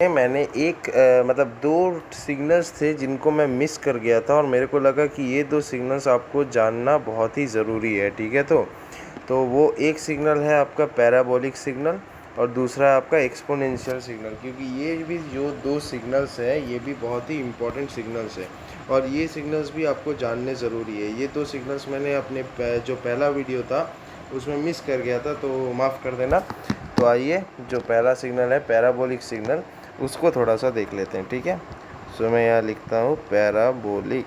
मैंने एक मतलब 2 सिग्नल्स थे जिनको मैं मिस कर गया था और मेरे को लगा कि ये 2 सिग्नल्स आपको जानना बहुत ही ज़रूरी है, ठीक है। तो वो एक सिग्नल है आपका पैराबोलिक सिग्नल और दूसरा है आपका एक्सपोनेंशियल सिग्नल, क्योंकि ये भी जो 2 सिग्नल्स हैं ये भी बहुत ही इम्पोर्टेंट सिग्नल्स हैं और ये सिग्नल्स भी आपको जानने ज़रूरी है। ये 2 सिग्नल्स मैंने अपने जो पहला वीडियो था उसमें मिस कर गया था, तो माफ़ कर देना। तो आइए, जो पहला सिग्नल है पैराबोलिक सिग्नल, उसको थोड़ा सा देख लेते हैं, ठीक है। सो मैं यहाँ लिखता हूँ पैराबोलिक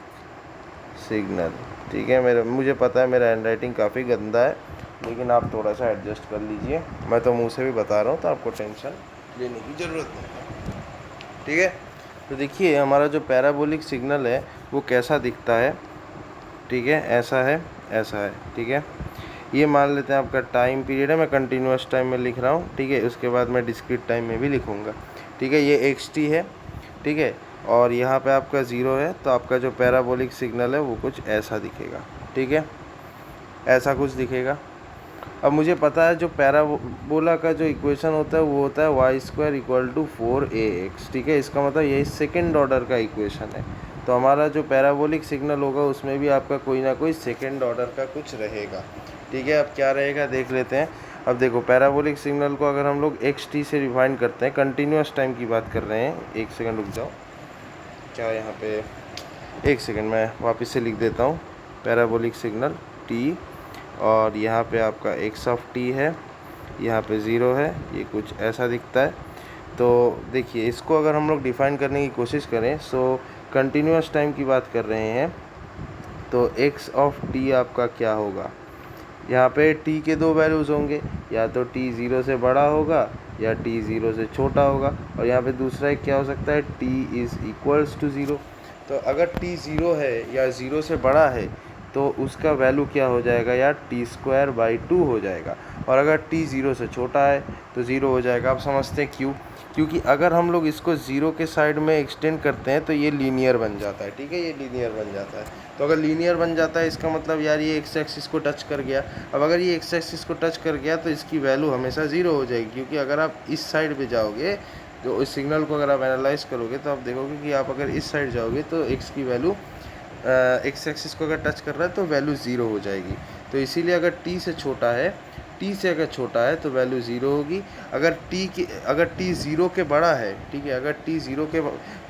सिग्नल, ठीक है। मुझे पता है मेरा हैंडराइटिंग काफ़ी गंदा है, लेकिन आप थोड़ा सा एडजस्ट कर लीजिए। मैं तो मुँह से भी बता रहा हूँ, तो आपको टेंशन लेने की ज़रूरत नहीं है, ठीक है। तो देखिए हमारा जो पैराबोलिक सिग्नल है वो कैसा दिखता है, ठीक है। ऐसा है, ऐसा है, ठीक है। ये मान लेते हैं आपका टाइम पीरियड है, मैं कंटिन्यूस टाइम में लिख रहा हूँ, ठीक है। उसके बाद मैं डिस्क्रीट टाइम में भी लिखूँगा, ठीक है। ये xt है, ठीक है। और यहाँ पे आपका 0 है, तो आपका जो पैराबोलिक सिग्नल है वो कुछ ऐसा दिखेगा, ठीक है। ऐसा कुछ दिखेगा। अब मुझे पता है जो पैराबोला का जो इक्वेशन होता है वो होता है y² = 4ax, ठीक है। इसका मतलब यही सेकेंड ऑर्डर का इक्वेशन है। तो हमारा जो पैराबोलिक सिग्नल होगा उसमें भी आपका कोई ना कोई सेकेंड ऑर्डर का कुछ रहेगा, ठीक है। अब क्या रहेगा देख लेते हैं। अब देखो पैराबोलिक सिग्नल को अगर हम लोग xt से डिफाइन करते हैं, कंटिन्यूस टाइम की बात कर रहे हैं। एक सेकंड रुक जाओ, क्या यहाँ पे, एक सेकंड मैं वापस से लिख देता हूँ। पैराबोलिक सिग्नल t, और यहाँ पे आपका x(t) है, यहाँ पे 0 है, ये कुछ ऐसा दिखता है। तो देखिए इसको अगर हम लोग डिफ़ाइन करने की कोशिश करें, सो कंटिन्यूस टाइम की बात कर रहे हैं, तो x(t) आपका क्या होगा। यहाँ पे t के 2 वैल्यूज़ होंगे, या तो t 0 से बड़ा होगा या t 0 से छोटा होगा, और यहाँ पे दूसरा एक क्या हो सकता है, t = 0। तो अगर t 0 है या 0 से बड़ा है तो उसका वैल्यू क्या हो जाएगा यार, t²/2 हो जाएगा। और अगर t 0 से छोटा है तो 0 हो जाएगा। आप समझते हैं क्यों? क्योंकि अगर हम लोग इसको 0 के साइड में एक्सटेंड करते हैं तो ये लीनियर बन जाता है, ठीक है। ये लीनियर बन जाता है। तो अगर लीनियर बन जाता है इसका मतलब यार ये एक्स एक्सिस को टच कर गया। अब अगर ये एक्स एक्सिस को टच कर गया तो इसकी वैल्यू हमेशा 0 हो जाएगी, क्योंकि अगर आप इस साइड पे जाओगे, तो इस सिग्नल को अगर आप एनालाइज करोगे तो आप देखोगे कि आप अगर इस साइड जाओगे तो एक्स की वैल्यू एक्स एक्सिस को अगर टच कर रहा है तो वैल्यू 0 हो जाएगी। तो इसीलिए अगर t से छोटा है, t से अगर छोटा है तो वैल्यू 0 होगी। अगर t 0 के बड़ा है, ठीक है, अगर t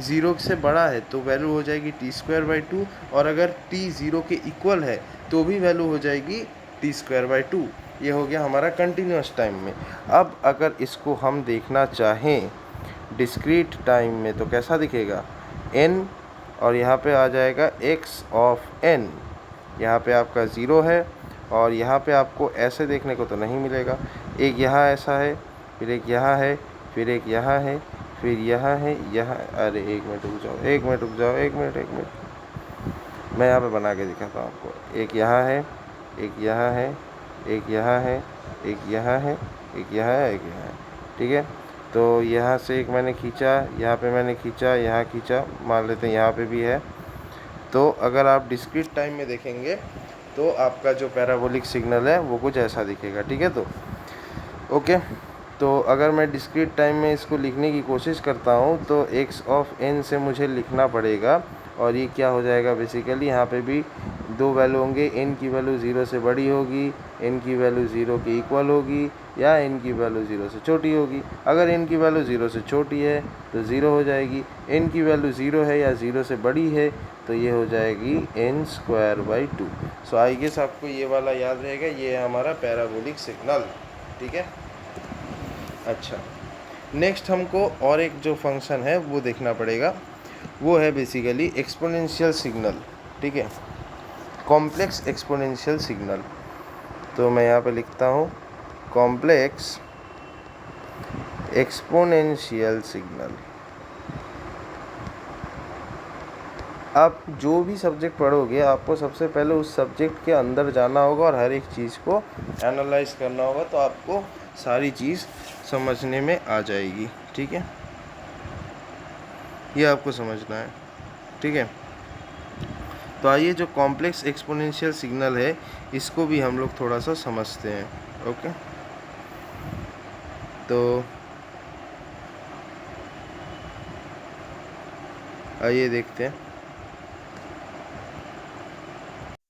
0 से बड़ा है तो वैल्यू हो जाएगी t²/2, और अगर t 0 के इक्वल है तो भी वैल्यू हो जाएगी t²/2। ये हो गया हमारा कंटिन्यूस टाइम में। अब अगर इसको हम देखना चाहें डिस्क्रीट टाइम में तो कैसा दिखेगा, n, और यहाँ पे आ जाएगा x(n). यहाँ पे आपका 0 है, और यहाँ पे आपको ऐसे देखने को तो नहीं मिलेगा। एक यहाँ ऐसा है, फिर एक यहाँ है, फिर एक यहाँ है, फिर यहाँ है, यहाँ। अरे एक मिनट रुक जाओ, एक मिनट रुक जाओ, एक मिनट, मैं यहाँ पे बना के दिखाता हूँ आपको। एक यहाँ है, एक यहाँ है, एक यहाँ है, एक यहाँ है, एक यहाँ है, एक यहाँ है, ठीक है। तो यहाँ से एक मैंने खींचा, यहाँ पे मैंने खींचा, यहाँ खींचा, मान लेते हैं यहाँ पे भी है। तो अगर आप डिस्क्रीट टाइम में देखेंगे तो आपका जो पैराबोलिक सिग्नल है वो कुछ ऐसा दिखेगा, ठीक है। तो ओके, तो अगर मैं डिस्क्रीट टाइम में इसको लिखने की कोशिश करता हूँ तो x(n) से मुझे लिखना पड़ेगा, और ये क्या हो जाएगा बेसिकली, यहाँ पे भी 2 वैल्यू होंगे। n की वैल्यू 0 से बड़ी होगी, n की वैल्यू 0 के इक्वल होगी, या n की वैल्यू 0 से छोटी होगी। अगर n की वैल्यू 0 से छोटी है तो 0 हो जाएगी, n की वैल्यू 0 है या 0 से बड़ी है तो ये हो जाएगी n²/2। सो आई गेस आपको ये वाला याद रहेगा, ये है हमारा पैराबोलिक सिग्नल, ठीक है। अच्छा, नेक्स्ट हमको और एक जो फंक्शन है वो देखना पड़ेगा, वो है बेसिकली एक्सपोनेंशियल सिग्नल, ठीक है, कॉम्प्लेक्स एक्सपोनेंशियल सिग्नल। तो मैं यहाँ पे लिखता हूँ कॉम्प्लेक्स एक्सपोनेंशियल सिग्नल। आप जो भी सब्जेक्ट पढ़ोगे आपको सबसे पहले उस सब्जेक्ट के अंदर जाना होगा और हर एक चीज़ को एनालाइज करना होगा, तो आपको सारी चीज़ समझने में आ जाएगी, ठीक है। ये आपको समझना है, ठीक है। तो आइए जो कॉम्प्लेक्स एक्सपोनेंशियल सिग्नल है इसको भी हम लोग थोड़ा सा समझते हैं, ओके। तो आइए देखते हैं।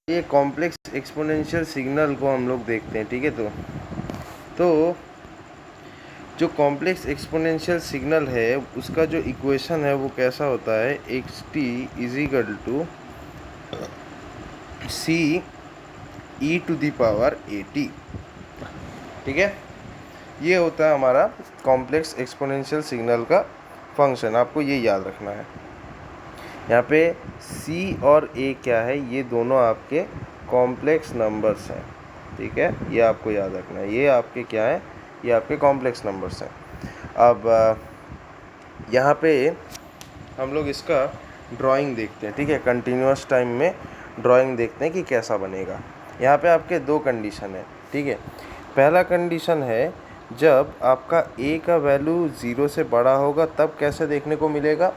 ये कॉम्प्लेक्स एक्सपोनेंशियल सिग्नल को हम लोग देखते हैं, ठीक है। तो जो कॉम्प्लेक्स एक्सपोनेंशियल सिग्नल है उसका जो इक्वेशन है वो कैसा होता है, x t is equal to c e to the power a t, ठीक है। ये होता है हमारा कॉम्प्लेक्स एक्सपोनेंशियल सिग्नल का फंक्शन, आपको ये याद रखना है। यहाँ पे c और a क्या है, ये दोनों आपके कॉम्प्लेक्स नंबर्स हैं, ठीक है। ये आपको याद रखना है, ये आपके क्या है, ये आपके कॉम्प्लेक्स नंबर्स हैं। अब यहाँ पे हम लोग इसका ड्राइंग देखते हैं, ठीक है। कंटिन्यूअस टाइम में ड्राइंग देखते हैं कि कैसा बनेगा। यहाँ पे आपके दो कंडीशन है, ठीक है। पहला कंडीशन है जब आपका a का वैल्यू 0 से बड़ा होगा तब कैसे देखने को मिलेगा,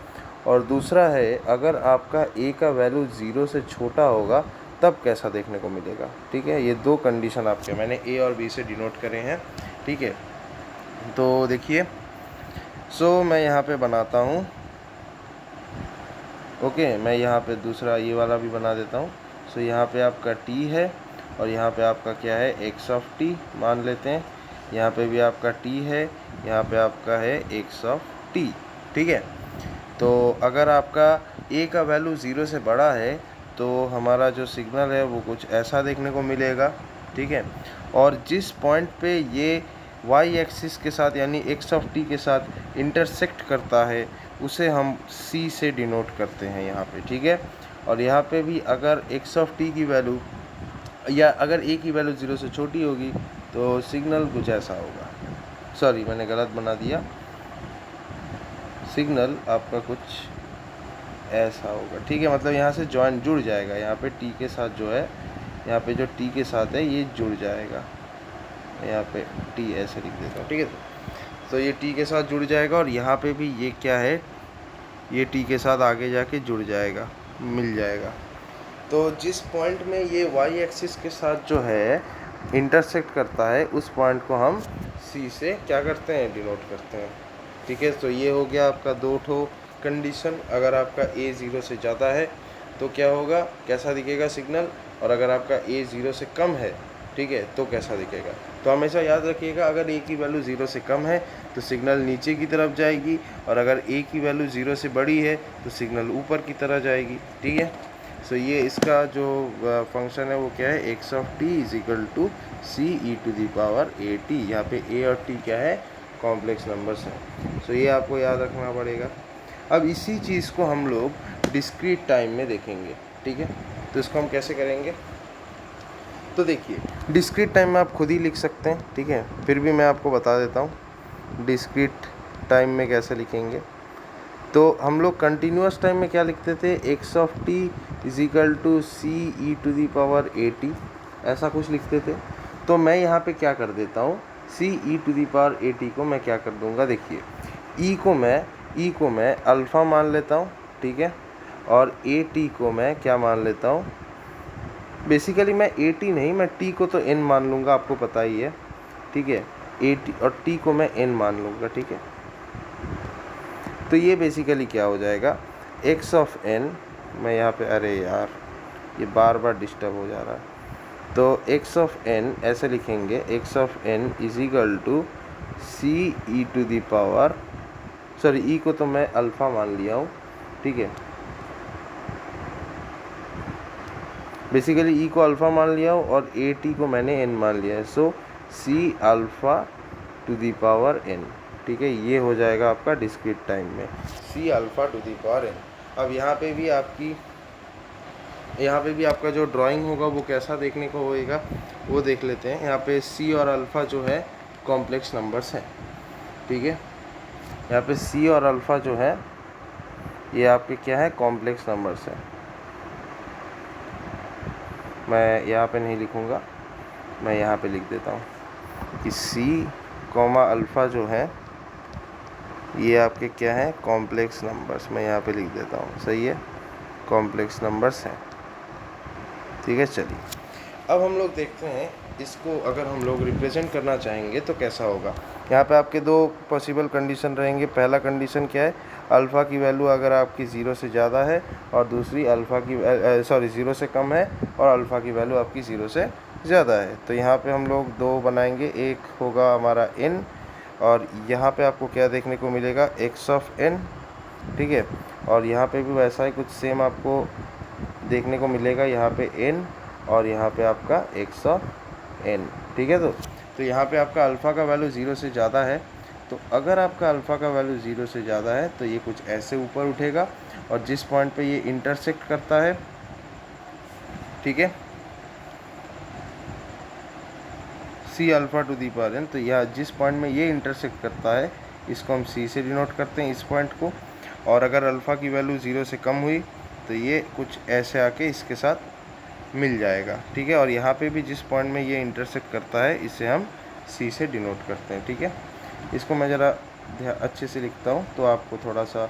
और दूसरा है अगर आपका a का वैल्यू 0 से छोटा होगा तब कैसा देखने को मिलेगा, ठीक है। ये दो कंडीशन आपके मैंने a और b से डिनोट करे हैं, ठीक है। तो देखिए, मैं यहाँ पे बनाता हूँ, ओके। मैं यहाँ पे दूसरा ये वाला भी बना देता हूँ। यहाँ पे आपका t है और यहाँ पे आपका क्या है, x ऑफ t मान लेते हैं। यहाँ पे भी आपका t है, यहाँ पे आपका है x ऑफ t, ठीक है। तो अगर आपका a का वैल्यू 0 से बड़ा है तो हमारा जो सिग्नल है वो कुछ ऐसा देखने को मिलेगा, ठीक है। और जिस पॉइंट पे ये y एक्सिस के साथ यानी x ऑफ t के साथ इंटरसेक्ट करता है उसे हम c से डिनोट करते हैं यहाँ पे, ठीक है। और यहाँ पे भी अगर x ऑफ t की वैल्यू या अगर a की वैल्यू 0 से छोटी होगी तो सिग्नल कुछ ऐसा होगा। सॉरी, मैंने गलत बना दिया, सिग्नल आपका कुछ ऐसा होगा, ठीक है। मतलब यहाँ से जॉइन जुड़ जाएगा, यहाँ पे t के साथ जो है, यहाँ पे जो t के साथ है ये जुड़ जाएगा। यहाँ पे t ऐसे लिख देता हूँ, ठीक है। तो ये t के साथ जुड़ जाएगा और यहाँ पे भी ये क्या है, ये t के साथ आगे जाके जुड़ जाएगा, मिल जाएगा। तो जिस पॉइंट में ये y एक्सिस के साथ जो है इंटरसेक्ट करता है उस पॉइंट को हम c से क्या करते हैं, डिनोट करते हैं, ठीक है। तो ये हो गया आपका दो ठो कंडीशन। अगर आपका a 0 से ज़्यादा है तो क्या होगा, कैसा दिखेगा सिग्नल, और अगर आपका a 0 से कम है, ठीक है, तो कैसा दिखेगा। तो हमेशा याद रखिएगा, अगर a की वैल्यू 0 से कम है तो सिग्नल नीचे की तरफ जाएगी, और अगर a की वैल्यू 0 से बड़ी है तो सिग्नल ऊपर की तरह जाएगी, ठीक है। ये इसका जो फंक्शन है वो क्या है, x of t is equal to c e to the power a t. यहाँ पे ए और टी क्या है, कॉम्प्लेक्स नंबर्स हैं। ये आपको याद रखना पड़ेगा। अब इसी चीज़ को हम लोग डिस्क्रीट टाइम में देखेंगे, ठीक है। तो इसको हम कैसे करेंगे, तो देखिए, डिस्क्रीट टाइम में आप खुद ही लिख सकते हैं, ठीक है। फिर भी मैं आपको बता देता हूँ डिस्क्रीट टाइम में कैसे लिखेंगे। तो हम लोग कंटिन्यूअस टाइम में क्या लिखते थे, x of t is equal to c e to the power a t, ऐसा कुछ लिखते थे। तो मैं यहाँ पे क्या कर देता हूँ, C e to the power a t को मैं क्या कर दूँगा, देखिए, ई को मैं अल्फ़ा मान लेता हूँ, ठीक है। और ए टी को मैं क्या मान लेता हूँ, बेसिकली मैं ए टी नहीं, मैं टी को तो एन मान लूँगा, आपको पता ही है, ठीक है। ए टी और टी को मैं एन मान लूँगा, ठीक है। तो ये बेसिकली क्या हो जाएगा, x ऑफ n, मैं यहाँ पे, अरे यार ये बार बार डिस्टर्ब हो जा रहा है। तो x ऑफ n ऐसे लिखेंगे, x of n is equal to c e to the power, sorry e को तो मैं अल्फ़ा मान लिया हूँ, ठीक है। बेसिकली e को अल्फ़ा मान लिया हूँ और ए टी को मैंने n मान लिया है। C alpha to the power n, ठीक है। ये हो जाएगा आपका डिस्क्रीट टाइम में c alpha to the power n। अब यहाँ पे भी आपका जो ड्राइंग होगा वो कैसा देखने को होएगा वो देख लेते हैं। यहाँ पे सी और अल्फ़ा जो है कॉम्प्लेक्स नंबर्स हैं, ठीक है। यहाँ पे सी और अल्फ़ा जो है ये आपके क्या है, कॉम्प्लेक्स नंबर्स हैं। मैं यहाँ पे नहीं लिखूँगा, मैं यहाँ पे लिख देता हूँ कि सी कॉमा अल्फ़ा जो है ये आपके क्या है, कॉम्प्लेक्स नंबर्स। मैं यहाँ पे लिख देता हूँ, सही है, कॉम्प्लेक्स नंबर्स हैं, ठीक है। चलिए अब हम लोग देखते हैं इसको अगर हम लोग रिप्रेजेंट करना चाहेंगे तो कैसा होगा। यहाँ पे आपके दो पॉसिबल कंडीशन रहेंगे। पहला कंडीशन क्या है, अल्फ़ा की वैल्यू अगर आपकी 0 से ज़्यादा है, और दूसरी अल्फ़ा की 0 से कम है और अल्फ़ा की वैल्यू आपकी 0 से ज़्यादा है। तो यहाँ पे हम लोग दो बनाएंगे, एक होगा हमारा n, और यहाँ पे आपको क्या देखने को मिलेगा, x ऑफ n, ठीक है। और यहाँ पे भी वैसा ही कुछ सेम आपको देखने को मिलेगा, यहाँ पे n और यहाँ पे आपका x ऑफ n, ठीक है। तो यहाँ पे आपका अल्फ़ा का वैल्यू 0 से ज़्यादा है। तो अगर आपका अल्फ़ा का वैल्यू 0 से ज़्यादा है तो ये कुछ ऐसे ऊपर उठेगा, और जिस पॉइंट पे ये इंटरसेक्ट करता है, ठीक है, c alpha to the power n, तो यह जिस पॉइंट में ये इंटरसेक्ट करता है इसको हम c से डिनोट करते हैं, इस पॉइंट को। और अगर अल्फ़ा की वैल्यू 0 से कम हुई तो ये कुछ ऐसे आके इसके साथ मिल जाएगा, ठीक है। और यहाँ पे भी जिस पॉइंट में ये इंटरसेक्ट करता है इसे हम c से डिनोट करते हैं, ठीक है। इसको मैं ज़रा अच्छे से लिखता हूँ तो आपको थोड़ा सा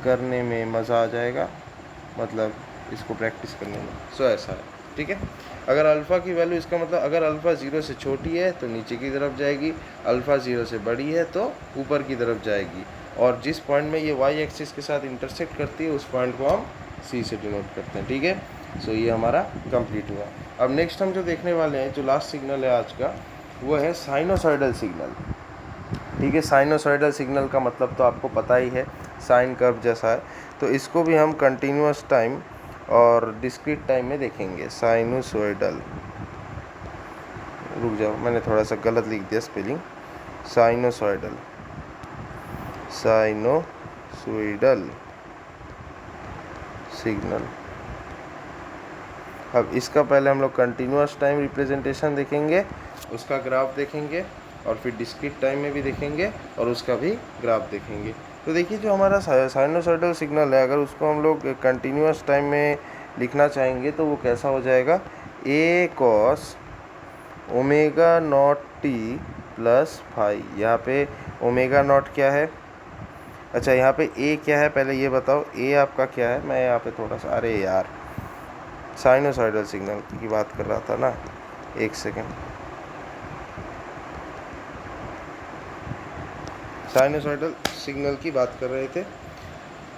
करने में मज़ा आ जाएगा, मतलब इसको प्रैक्टिस करने में। सो ऐसा है, ठीक है। अगर अल्फ़ा की वैल्यू, इसका मतलब अगर अल्फ़ा 0 से छोटी है तो नीचे की तरफ जाएगी, अल्फ़ा 0 से बड़ी है तो ऊपर की तरफ जाएगी, और जिस पॉइंट में ये y एक्सिस के साथ इंटरसेक्ट करती है उस पॉइंट को हम c से डिनोट करते हैं, ठीक है। सो ये हमारा कंप्लीट हुआ। अब नेक्स्ट हम जो देखने वाले हैं, जो लास्ट सिग्नल है आज का, वो है साइनोसॉइडल सिग्नल, ठीक है। साइनोसॉइडल सिग्नल का मतलब तो आपको पता ही है, साइन कर्व जैसा है। तो इसको भी हम कंटिन्यूअस टाइम और डिस्क्रीट टाइम में देखेंगे। साइनोसॉइडल, रुक जाओ मैंने थोड़ा सा गलत लिख दिया स्पेलिंग, साइनोसॉइडल, साइनोसॉइडल सिग्नल। अब इसका पहले हम लोग कंटिन्यूअस टाइम रिप्रेजेंटेशन देखेंगे, उसका ग्राफ देखेंगे, और फिर डिस्क्रीट टाइम में भी देखेंगे और उसका भी ग्राफ देखेंगे। तो देखिए, जो हमारा साइनोसॉइडल सिग्नल है, अगर उसको हम लोग कंटिन्यूअस टाइम में लिखना चाहेंगे तो वो कैसा हो जाएगा, a cos omega not t plus phi. यहाँ पे ओमेगा नॉट क्या है, अच्छा यहाँ पे a क्या है, पहले ये बताओ a आपका क्या है। मैं यहाँ पे थोड़ा सा, अरे यार, साइनोसॉइडल सिग्नल की बात कर रहा था ना, एक सेकेंड। साइनोसॉइडल सिग्नल की बात कर रहे थे,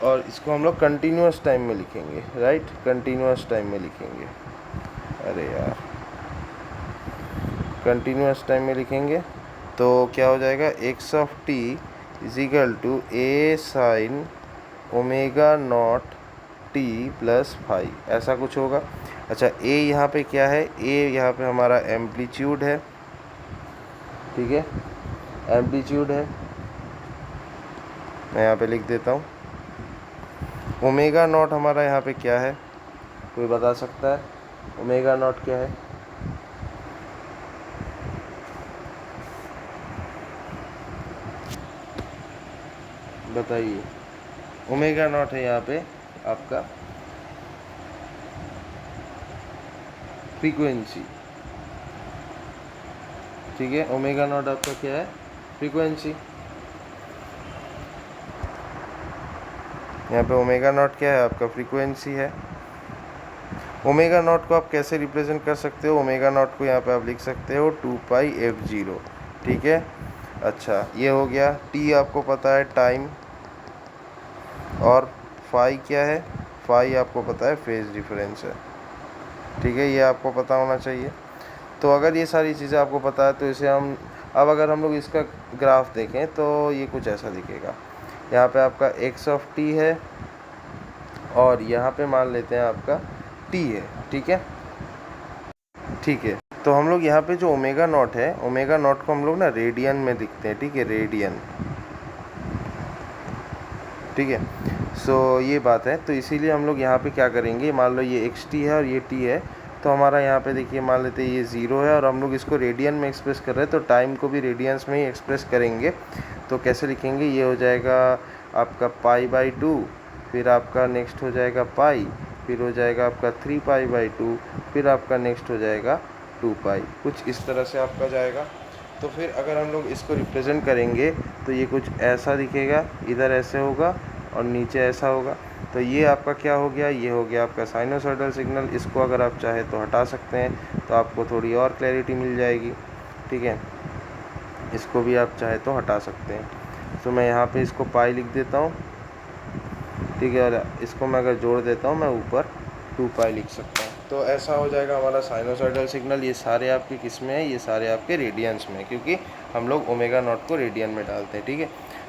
और इसको हम लोग कंटिन्यूअस टाइम में लिखेंगे, राइट, कंटिन्यूअस टाइम में लिखेंगे। अरे यार, कंटिन्यूअस टाइम में लिखेंगे तो क्या हो जाएगा, x of t is equal to a sine omega not t plus phi, ऐसा कुछ होगा। अच्छा, a यहाँ पे क्या है, a यहाँ पे हमारा एम्पलीट्यूड है, ठीक है, एम्पलीट्यूड है, मैं यहाँ पे लिख देता हूँ। ओमेगा नॉट हमारा यहाँ पे क्या है, कोई बता सकता है ओमेगा नॉट क्या है? बताइए। ओमेगा नॉट है यहाँ पे आपका फ्रीक्वेंसी, ठीक है। ओमेगा नॉट आपका क्या है, फ्रीक्वेंसी। यहाँ पे ओमेगा नॉट क्या है, आपका फ्रीक्वेंसी है। ओमेगा नॉट को आप कैसे रिप्रेजेंट कर सकते हो, ओमेगा नॉट को यहाँ पे आप लिख सकते हो 2πf0, ठीक है। अच्छा, ये हो गया। टी आपको पता है टाइम, और फाई क्या है, फाई आपको पता है फेज डिफरेंस है, ठीक है, ये आपको पता होना चाहिए। तो अगर ये सारी चीज़ें आपको पता है तो इसे हम, अब अगर हम लोग इसका ग्राफ देखें तो ये कुछ ऐसा दिखेगा। यहाँ पे आपका x ऑफ t है, और यहाँ पे मान लेते हैं आपका t है, ठीक है, ठीक है। तो हम लोग यहाँ पे जो ओमेगा नॉट है, ओमेगा नॉट को हम लोग ना रेडियन में लिखते हैं, ठीक है, रेडियन, ठीक है। सो ये बात है। तो इसीलिए हम लोग यहाँ पे क्या करेंगे, मान लो ये xt है और ये t है, तो हमारा यहाँ पे देखिए, मान लेते हैं ये 0 है और हम लोग इसको रेडियन में एक्सप्रेस कर रहे हैं, तो टाइम को भी रेडियंस में ही एक्सप्रेस करेंगे। तो कैसे लिखेंगे, ये हो जाएगा आपका π/2, फिर आपका नेक्स्ट हो जाएगा पाई, फिर हो जाएगा आपका 3π/2, फिर आपका नेक्स्ट हो जाएगा 2π, कुछ इस तरह से आपका जाएगा। तो फिर अगर हम लोग इसको रिप्रेजेंट करेंगे तो ये कुछ ऐसा दिखेगा, इधर ऐसे होगा और नीचे ऐसा होगा। तो ये आपका क्या हो गया, ये हो गया आपका साइनोसॉइडल सिग्नल। इसको अगर आप चाहे तो हटा सकते हैं, तो आपको थोड़ी और क्लैरिटी मिल जाएगी, ठीक है। इसको भी आप चाहे तो हटा सकते हैं। तो मैं यहाँ पे इसको पाई लिख देता हूँ, ठीक है, और इसको मैं अगर जोड़ देता हूँ, मैं ऊपर 2 पाई लिख सकता हूँ। तो ऐसा हो जाएगा हमारा साइनोसॉइडल सिग्नल। ये सारे आपके किस में है, ये सारे आपके रेडियंस में, क्योंकि हम लोग ओमेगा नॉट को रेडियन में डालते हैं, ठीक है।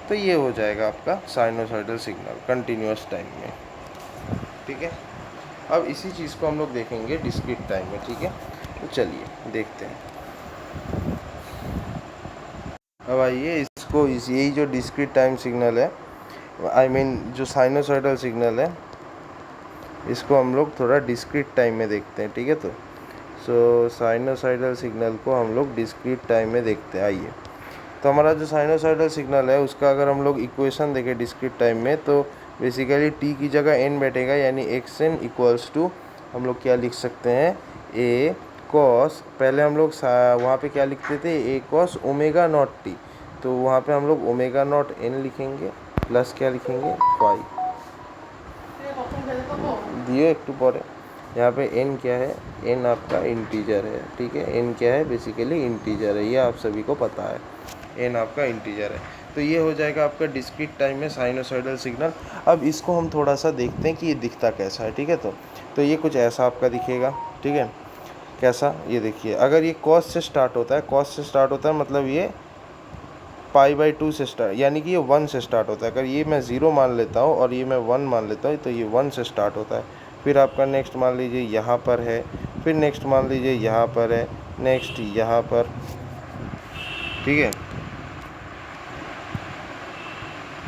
तो ये हो जाएगा आपका साइनोसॉइडल सिग्नल कंटिन्यूस टाइम में, ठीक है। अब इसी चीज़ को हम लोग देखेंगे डिस्क्रीट टाइम में, ठीक है। तो चलिए देखते हैं। अब आइए इसको, यही जो डिस्क्रीट टाइम सिग्नल है, आई मीन जो साइनोसॉइडल सिग्नल है, इसको हम लोग थोड़ा डिस्क्रीट टाइम में देखते हैं, ठीक है। तो साइनोसॉइडल सिग्नल को हम लोग डिस्क्रीट टाइम में देखते हैं। आइए, तो हमारा जो साइनोसॉइडल सिग्नल है उसका अगर हम लोग इक्वेशन देखें डिस्क्रीट टाइम में, तो बेसिकली टी की जगह एन बैठेगा, यानी एक्स एन इक्वल्स टू हम लोग क्या लिख सकते हैं, ए कॉस, पहले हम लोग वहाँ पे क्या लिखते थे, ए कॉस ओमेगा नॉट टी, तो वहाँ पे हम लोग ओमेगा नॉट एन लिखेंगे प्लस क्या लिखेंगे, फाइव दिए एक टू पर। यहाँ पे n क्या है, n आपका इंटीजर है, ठीक है। n क्या है, बेसिकली इंटीजर है, ये आप सभी को पता है, n आपका इंटीजर है। तो ये हो जाएगा आपका डिस्क्रीट टाइम में साइनोसॉइडल सिग्नल। अब इसको हम थोड़ा सा देखते हैं कि ये दिखता कैसा है, ठीक है। तो ये कुछ ऐसा आपका दिखेगा, ठीक है। कैसा, ये देखिए, अगर ये कॉस से स्टार्ट होता है, कॉस से स्टार्ट होता है मतलब ये π/2 से स्टार्ट, यानी कि ये 1 से स्टार्ट होता है। अगर ये मैं 0 मान लेता हूँ और ये मैं 1 मान लेता हूँ, तो ये 1 से स्टार्ट होता है। फिर आपका नेक्स्ट मान लीजिए यहाँ पर है, फिर नेक्स्ट मान लीजिए यहाँ पर है, नेक्स्ट यहाँ पर, ठीक है।